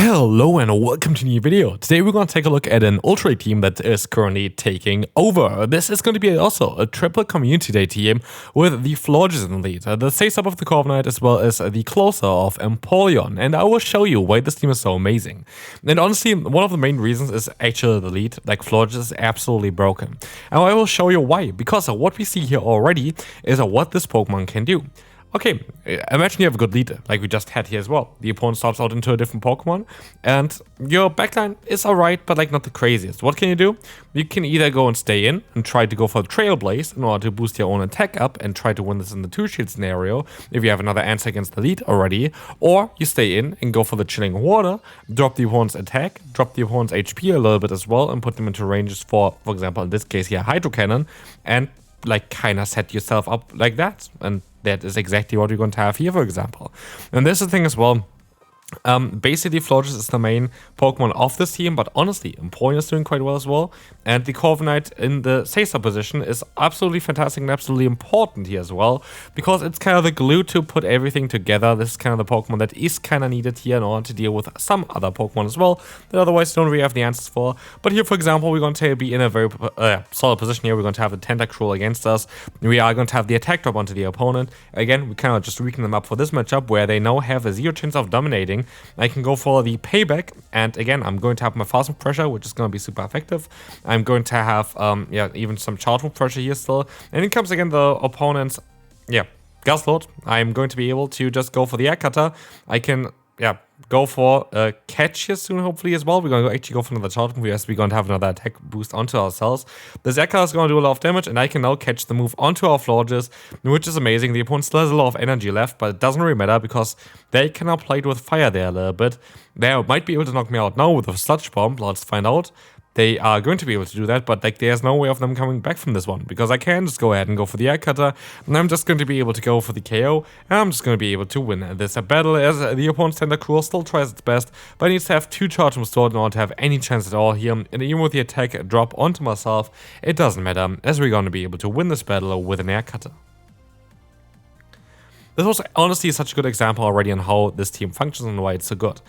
Hello and welcome to a new video. Today we're going to take a look at an Ultra team that is currently taking over. This is going to be also a triple community day team with the Florges in the lead, the Say-Sub of the Corviknight as well as the Closer of Empoleon. And I will show you why this team is so amazing. And honestly, one of the main reasons is actually the lead. Like, Florges is absolutely broken. And I will show you why. Because what we see here already is what this Pokemon can do. Okay, imagine you have a good lead, like we just had here as well. The opponent swaps out into a different Pokemon, and your backline is alright, but like not the craziest. What can you do? You can either go and stay in and try to go for the Trailblaze in order to boost your own attack up and try to win this in the 2-shield scenario if you have another answer against the lead already, or you stay in and go for the Chilling Water, drop the opponent's attack, drop the opponent's HP a little bit as well, and put them into ranges for example, in this case here, Hydro Cannon, and like kind of set yourself up like that. And that is exactly what we're going to have here, for example. And this is the thing as well. Basically, Florges is the main Pokemon of this team, but honestly, Empoleon is doing quite well as well. And the Corviknight in the Say-Sub position is absolutely fantastic and absolutely important here as well, because it's kind of the glue to put everything together. This is kind of the Pokemon that is kind of needed here in order to deal with some other Pokemon as well that otherwise don't really have the answers for. But here, for example, we're going to be in a very solid position here. We're going to have the Tentacruel against us. We are going to have the attack drop onto the opponent. Again, we kind of just weaken them up for this matchup where they now have a 0 chance of dominating. I can go for the payback, and again, I'm going to have my fast move pressure, which is going to be super effective. I'm going to have, even some charge move pressure here still. And it comes again the opponent's, Guzzlord. I'm going to be able to just go for the Air Cutter. I can, go for a catch here soon, hopefully, as well. We're going to actually go for another charge move. Yes, we're going to have another attack boost onto ourselves. This Air Cutter is going to do a lot of damage, and I can now catch the move onto our Florges, which is amazing. The opponent still has a lot of energy left, but it doesn't really matter because they can now play it with fire there a little bit. They might be able to knock me out now with a Sludge Bomb. Let's find out. They are going to be able to do that, but like there's no way of them coming back from this one, because I can just go ahead and go for the Air Cutter, and I'm just going to be able to go for the KO, and I'm just going to be able to win this battle, as the opponent's Tentacruel still tries its best, but it needs to have 2 charge moves stored in order to have any chance at all here, and even with the attack drop onto myself, it doesn't matter, as we're going to be able to win this battle with an Air Cutter. This was honestly such a good example already on how this team functions and why it's so good.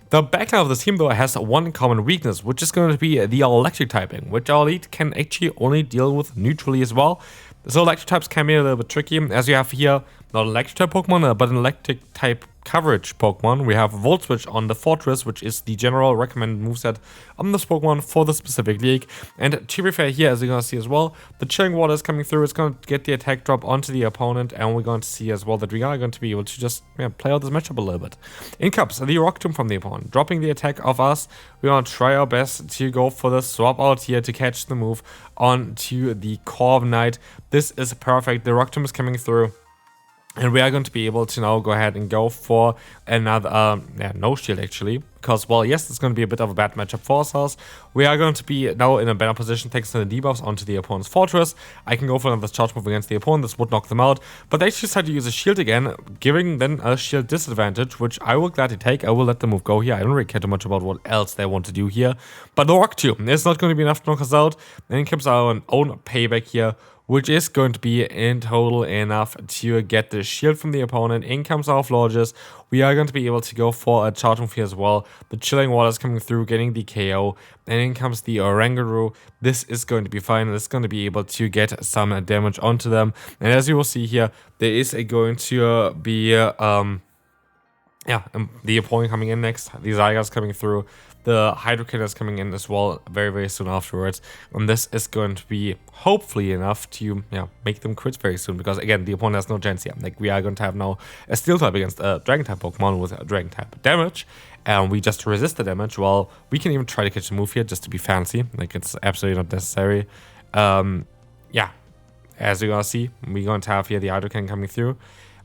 The backline of this team, though, has one common weakness, which is going to be the electric typing, which our lead can actually only deal with neutrally as well. So electric types can be a little bit tricky, as you have here not an electric type Pokemon, but an electric type coverage Pokemon. We have Volt Switch on the Fortress, which is the general recommended moveset on this Pokemon for the specific league. And to be fair here, as you're going to see as well, the Chilling Water is coming through. It's going to get the attack drop onto the opponent, and we're going to see as well that we are going to be able to just play out this matchup a little bit. In comes the Rock Tomb from the opponent, dropping the attack of us. We're going to try our best to go for the swap out here to catch the move onto the Corviknight. This is perfect. The Rock Tomb is coming through. And we are going to be able to now go ahead and go for another, no shield actually. Because, well, yes, it's going to be a bit of a bad matchup for ourselves. We are going to be now in a better position thanks to the debuffs onto the opponent's Fortress. I can go for another charge move against the opponent. This would knock them out. But they actually decide to use a shield again, giving them a shield disadvantage, which I will gladly take. I will let the move go here. I don't really care too much about what else they want to do here. But the Rock Tomb is not going to be enough to knock us out. And it comes our own payback here, which is going to be in total enough to get the shield from the opponent. In comes our Florges. We are going to be able to go for a charge move here as well. The Chilling Water is coming through, getting the KO. And in comes the Oranguru. This is going to be fine. It's going to be able to get some damage onto them. And as you will see here, there is going to be the opponent coming in next. The Zygarde's coming through. The Hydro Cannon is coming in as well very, very soon afterwards. And this is going to be hopefully enough to make them quit very soon. Because again, the opponent has no chance here. Like, we are going to have now a Steel type against a Dragon type Pokemon with a Dragon type damage. And we just resist the damage. Well, we can even try to catch a move here just to be fancy. Like, it's absolutely not necessary. As you're going to see, we're going to have here the Hydro Cannon coming through.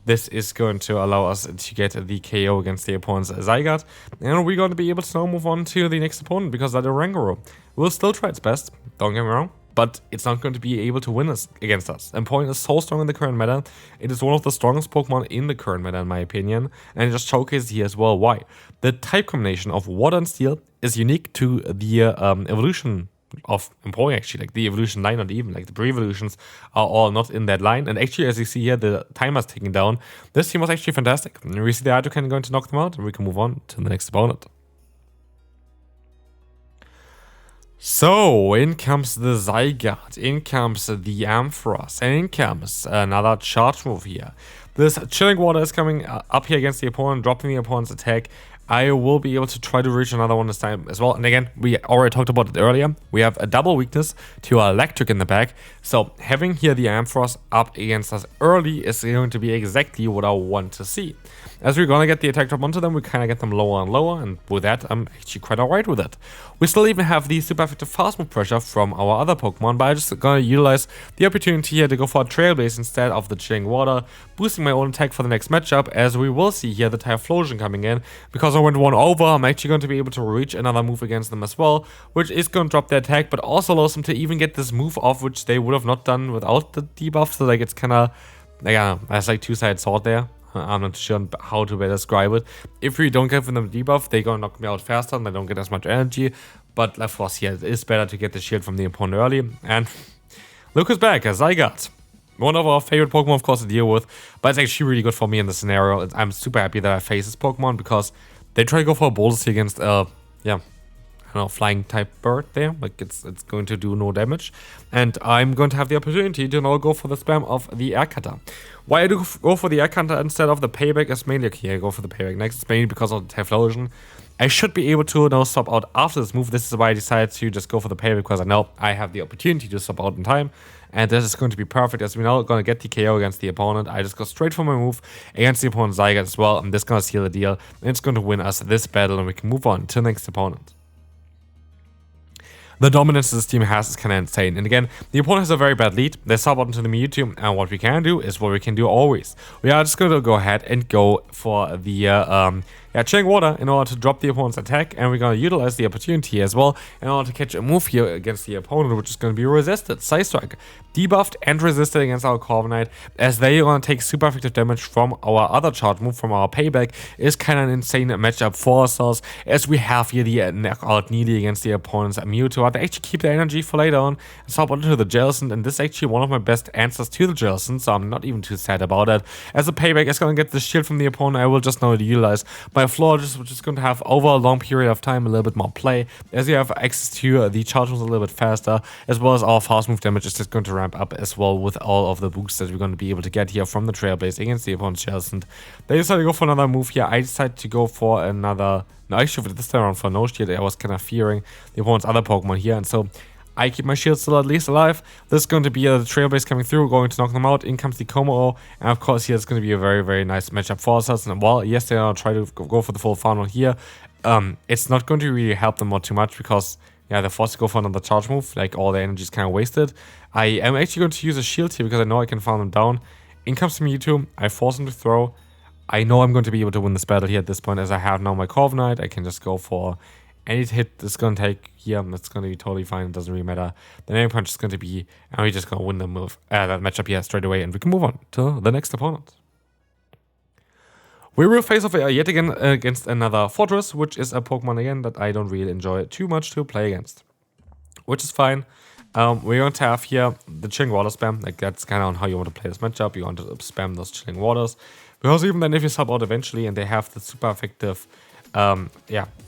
This is going to allow us to get the KO against the opponent's Zygarde. And we're going to be able to now move on to the next opponent, because that Oranguru will still try its best, don't get me wrong, but it's not going to be able to win us against us. Empoleon is so strong in the current meta. It is one of the strongest Pokemon in the current meta, in my opinion. And it just showcases here as well why. The type combination of Water and Steel is unique to the evolution of Empoleon, actually. Like, the evolution line, not even, like, the pre-evolutions are all not in that line. And actually, as you see here, the timer's ticking down. This team was actually fantastic. And we see the Hydro Cannon going to knock them out, and we can move on to the next opponent. So, in comes the Zygarde, in comes the Ampharos, and in comes another charge move here. This Chilling Water is coming up here against the opponent, dropping the opponent's attack. I will be able to try to reach another one this time as well. And again, we already talked about it earlier. We have a double weakness to electric in the back. So having here the Ampharos up against us early is going to be exactly what I want to see. As we're going to get the attack drop onto them, we kind of get them lower and lower. And with that, I'm actually quite alright with it. We still even have the super effective fast move pressure from our other Pokemon. But I'm just going to utilize the opportunity here to go for a Trailblaze instead of the Chilling Water, boosting my own attack for the next matchup. As we will see here the Typhlosion coming in. Because I went one over, I'm actually going to be able to reach another move against them as well, which is going to drop their attack, but also allows them to even get this move off, which they would have not done without the debuff. So like it's kind of, like, I don't know, there's like two-sided sword there. I'm not sure how to better describe it. If we don't give them the debuff, they're going to knock me out faster and they don't get as much energy. But of course, yeah, it is better to get the shield from the opponent early. And look who's back, as Zygarde. One of our favorite Pokemon, of course, to deal with, but it's actually really good for me in this scenario. I'm super happy that I face this Pokemon because they try to go for a Bullseye against, yeah, I don't know, flying type bird there. Like, it's going to do no damage. And I'm going to have the opportunity to now go for the spam of the Air Cutter. Why I do go for the Air Cutter instead of the Payback is mainly, okay, I go for the Payback next. It's mainly because of the Typhlosion. I should be able to now swap out after this move. This is why I decided to just go for the Payback, because I know I have the opportunity to swap out in time. And this is going to be perfect, as we're now going to get the KO against the opponent. I just go straight for my move against the opponent's Zygarde as well. And this is going to seal the deal. And it's going to win us this battle, and we can move on to the next opponent. The dominance this team has is kind of insane. And again, the opponent has a very bad lead. They sub out into the Mewtwo, and what we can do is what we can do always. We are just going to go ahead and go for the Chilling Water in order to drop the opponent's attack, and we're going to utilize the opportunity as well in order to catch a move here against the opponent, which is going to be resisted. Side Strike, debuffed and resisted against our Corviknight, as they are going to take super effective damage from our other charge move, from our Payback. Is kind of an insane matchup for ourselves, as we have here the knockout Needly against the opponent's Mewtwo. They actually keep the energy for later on and swap onto the Jellicent, and this is actually one of my best answers to the Jellicent, so I'm not even too sad about it. As a Payback is going to get the shield from the opponent, I will just now utilize my Florges, which is going to have over a long period of time a little bit more play, as you have access to the charge moves a little bit faster, as well as our fast move damage is just going to ramp up as well with all of the boosts that we're going to be able to get here from the Trailblaze against the opponent's Jellicent. They decided to go for another move here. I decided to go for another, no, actually this time around for no shield. I was kind of fearing the opponent's other Pokemon here, and so I keep my shield still at least alive. This is going to be the Trailblaze coming through, going to knock them out. In comes the Como, and of course here it's going to be a very, very nice matchup for us. And while yes, they are try to go for the full farm on here, it's not going to really help them out too much, because yeah, they're forced to go for another charge move. Like, all their energy is kind of wasted. I am actually going to use a shield here because I know I can farm them down. In comes the Mewtwo. I force him to throw. I know I'm going to be able to win this battle here at this point, as I have now my Corviknight. I can just go for any hit that's going to take here. That's going to be totally fine. It doesn't really matter. The Nail Punch is going to be, and we're just going to win the move, that matchup here straight away, and we can move on to the next opponent. We will face off yet again against another Fortress, which is a Pokemon again that I don't really enjoy too much to play against, which is fine. We're going to have here the Chilling Water spam. Like, that's kind of on how you want to play this matchup. You want to spam those Chilling Waters, because even then if you sub out eventually and they have the super effective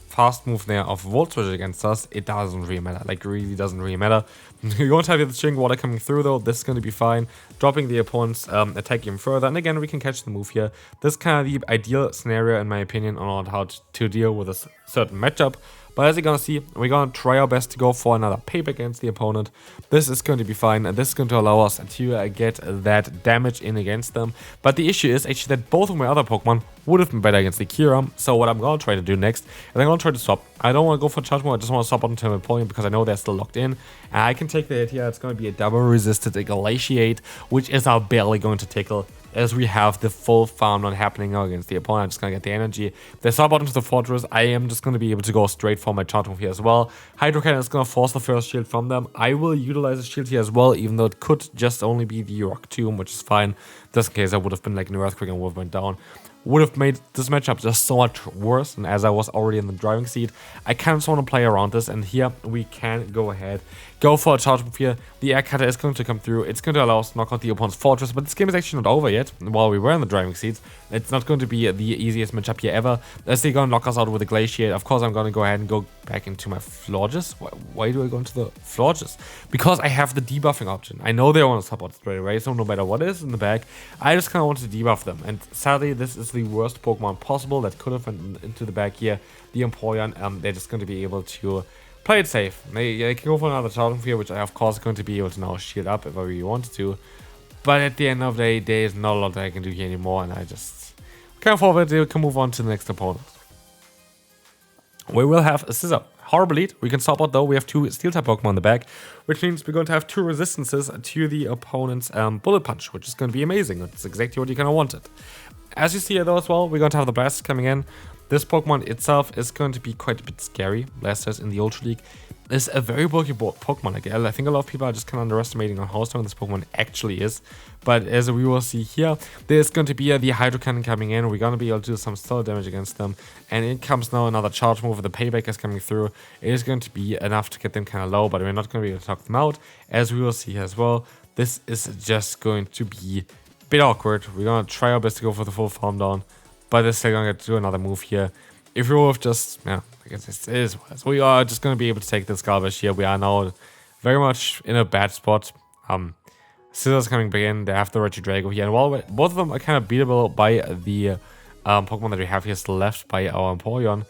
fast move there of Volt Switch against us, it doesn't really matter. Like, really doesn't really matter. You won't have the Chilling Water coming through though. This is going to be fine. Dropping the opponent's attack even further, and again we can catch the move here. This is kind of the ideal scenario in my opinion on how to deal with a certain matchup. But as you're going to see, we're going to try our best to go for another Payback against the opponent. This is going to be fine, and this is going to allow us to get that damage in against them. But the issue is actually that both of my other Pokemon would have been better against the Kyurem. So what I'm going to try to do next is I'm going to try to swap. I don't want to go for Charge mode, I just want to swap onto my opponent because I know they're still locked in. And I can take the hit here. It's going to be a double resisted Glaciate, which is our barely going to tickle, as we have the full farm not happening now against the opponent. I'm just going to get the energy. They sub out into the Fortress. I am just going to be able to go straight for my charge move here as well. Hydro Cannon is going to force the first shield from them. I will utilize the shield here as well, even though it could just only be the Rock Tomb, which is fine. Just in case I would have been like an Earthquake and would have went down. Would have made this matchup just so much worse, and as I was already in the driving seat, I kind of just want to play around this, and here we can go ahead, go for a charge move here. The air cutter is going to come through. It's going to allow us to knock out the opponent's fortress, but this game is actually not over yet. While we were in the driving seats, it's not going to be the easiest matchup here ever. As they're going to knock us out with a glacier. Of course, I'm going to go ahead and go back into my Florges. Why do I go into the Florges? Because I have the debuffing option. I know they want to support straight away, so no matter what is in the back, I just kind of want to debuff them. And sadly, this is the worst Pokemon possible that could have went into the back here. The Empoleon, they're just going to be able to play it safe. They can go for another charge move here, which I of course going to be able to now shield up if I really wanted to. But at the end of the day, there is not a lot that I can do here anymore, and I just can't forward. They can move on to the next opponent. We will have a Scissor. Horrible lead. We can stop out though. We have 2 Steel type Pokemon in the back, which means we're going to have 2 resistances to the opponent's Bullet Punch, which is going to be amazing. That's exactly what you kind of wanted. As you see here though as well, we're going to have the Blast coming in. This Pokemon itself is going to be quite a bit scary. Blasters in the Ultra League is a very bulky Pokemon. Again, I think a lot of people are just kind of underestimating on how strong this Pokemon actually is. But as we will see here, there's going to be the Hydro Cannon coming in. We're going to be able to do some solid damage against them. And in comes now another charge move. The Payback is coming through. It is going to be enough to get them kind of low, but we're not going to be able to knock them out. As we will see here as well, this is just going to be a bit awkward. We're going to try our best to go for the full farm down. But they're still going to do another move here. If we were just, yeah, I guess it is what it is. We are just going to be able to take this garbage here. We are now very much in a bad spot. Scissors coming back in. They have the Regidrago here. And while both of them are kind of beatable by the Pokemon that we have here still left by our Empoleon,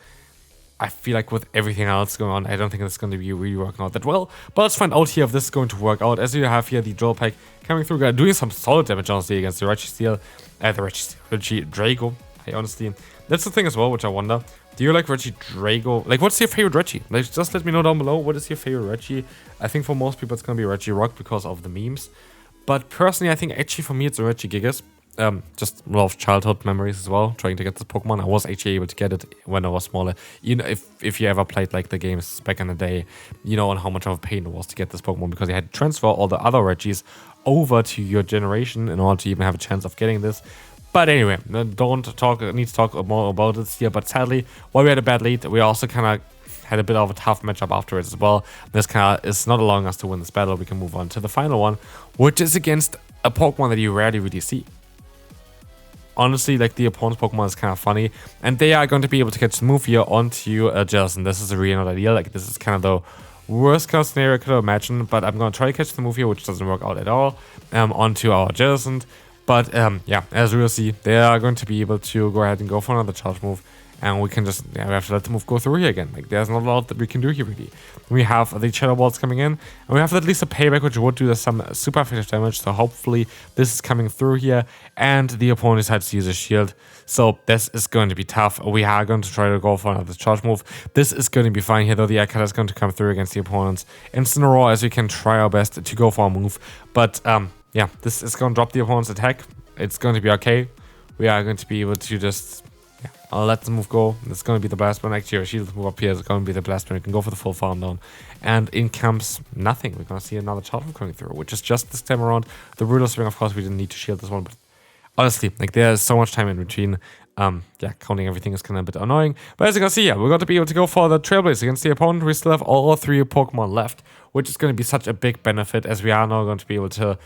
I feel like with everything else going on, I don't think it's going to be really working out that well. But let's find out here if this is going to work out. As you have here the Drill Peck coming through, doing some solid damage honestly against the Regidrago. Honestly, that's the thing as well, which I wonder. Do you like Regidrago? Like, what's your favorite Regi? Like, just let me know down below. What is your favorite Regi? I think for most people it's gonna be Regirock because of the memes. But personally, I think actually for me it's a Regigigas. Just a lot of childhood memories as well. Trying to get this Pokemon, I was actually able to get it when I was smaller. You know, if you ever played like the games back in the day, you know, on how much of a pain it was to get this Pokemon because you had to transfer all the other Regis over to your generation in order to even have a chance of getting this. But anyway, need to talk more about this here. But sadly, while we had a bad lead, we also kind of had a bit of a tough matchup afterwards as well. This kind of is not allowing us to win this battle. We can move on to the final one, which is against a Pokemon that you rarely really see. Honestly, like the opponent's Pokemon is kind of funny, and they are going to be able to catch the move here onto Jellicent. This is really not ideal. Like, this is kind of the worst case scenario I could imagine, but I'm going to try to catch the move here, which doesn't work out at all, onto our Jellicent. But yeah, as we will see, they are going to be able to go ahead and go for another charge move. And we can just, we have to let the move go through here again. Like, there's not a lot that we can do here, really. We have the Shadow Balls coming in, and we have at least a Payback, which would do some super effective damage. So hopefully this is coming through here, and the opponent decides to use a shield. So this is going to be tough. We are going to try to go for another charge move. This is going to be fine here, though. The Air Cutter is going to come through against the opponents instant raw, as we can try our best to go for a move. But yeah, this is going to drop the opponent's attack. It's going to be okay. We are going to be able to just, yeah, I'll let the move go. It's going to be the Blast Burn. Actually, our shield move up here is going to be the Blast Burn. We can go for the full farm down. And in comes nothing. We're going to see another charge move coming through, which is just this time around. The Brutal Swing, of course, we didn't need to shield this one. But honestly, like, there's so much time in between. Yeah, counting everything is kind of a bit annoying. But as you can see, yeah, we're going to be able to go for the Trailblaze against the opponent. We still have all 3 Pokemon left, which is going to be such a big benefit, as we are now going to be able to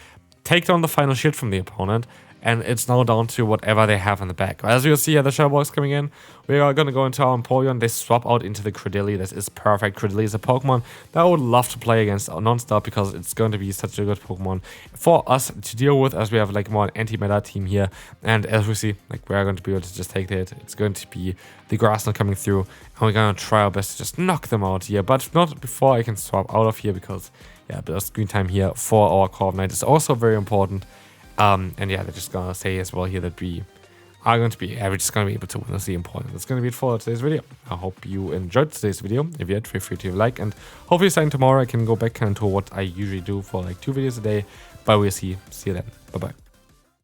take down the final shield from the opponent. And it's now down to whatever they have in the back. As you'll see, the Shadow Balls coming in. We are going to go into our Empoleon. They swap out into the Credilli. This is perfect. Credilli is a Pokemon that I would love to play against non-stop, because it's going to be such a good Pokemon for us to deal with, as we have like more an anti-meta team here. And as we see, like, we are going to be able to just take the hit. It's going to be the Grass Knot coming through, and we're going to try our best to just knock them out here. But not before I can swap out of here, because yeah, the screen time here for our Corviknight is also very important. And yeah, they're just gonna say as well here that we are going to be, we're just gonna be able to witness the important. That's gonna be it for today's video. I hope you enjoyed today's video. If you did, feel free to leave a like, and hopefully starting tomorrow I can go back into what I usually do for like 2 videos a day. But we'll see you then. Bye bye.